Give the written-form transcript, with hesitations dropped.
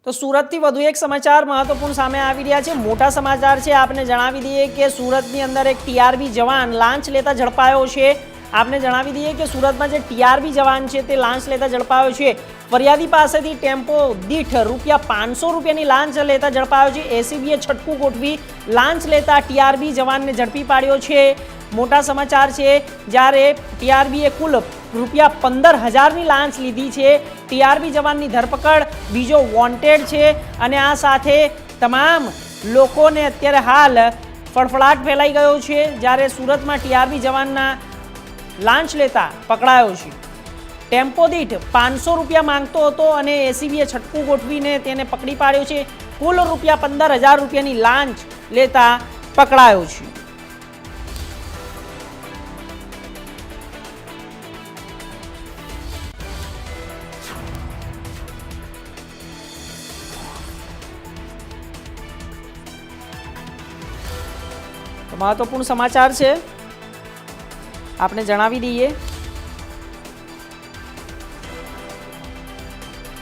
તો સુરતથી વધુ એક સમાચાર મહત્વપૂર્ણ સામે આવી રહ્યા છે। મોટા સમાચાર છે। આપને જણાવી દઈએ કે સુરતની અંદર એક ટીઆરબી જવાન લાંચ લેતા ઝડપાયો છે। આપને જણાવી દઈએ કે સુરતમાં જે ટીઆરબી જવાન છે તે લાંચ લેતા ઝડપાયો છે। ફરિયાદી પાસેથી ટેમ્પો દીઠ ₹500ની લાંચ લેતા ઝડપાયો છે। એસીબીએ છટકું ગોઠવી લાંચ લેતા ટીઆરબી જવાનને ઝડપી પાડ્યો છે। મોટા સમાચાર છે। જ્યારે ટીઆરબીએ કુલ ₹15,000ની લાંચ લીધી છે। ટીઆરબી જવાનની ધરપકડ બીજો વોન્ટેડ છે અને આ સાથે તમામ લોકોને અત્યારે હાલ ફળફળાટ ફેલાઈ ગયો છે। જ્યારે સુરતમાં ટીઆરબી જવાનના લાંચ લેતા પકડાયો છે। ટેમ્પો દીઠ ₹500 માંગતો હતો અને એસીબીએ છટકું ગોઠવીને તેને પકડી પાડ્યો છે। કુલ ₹15,000ની લાંચ લેતા પકડાયો છે। તો મહત્વપૂર્ણ સમાચાર છે, આપણે જણાવી દઈએ।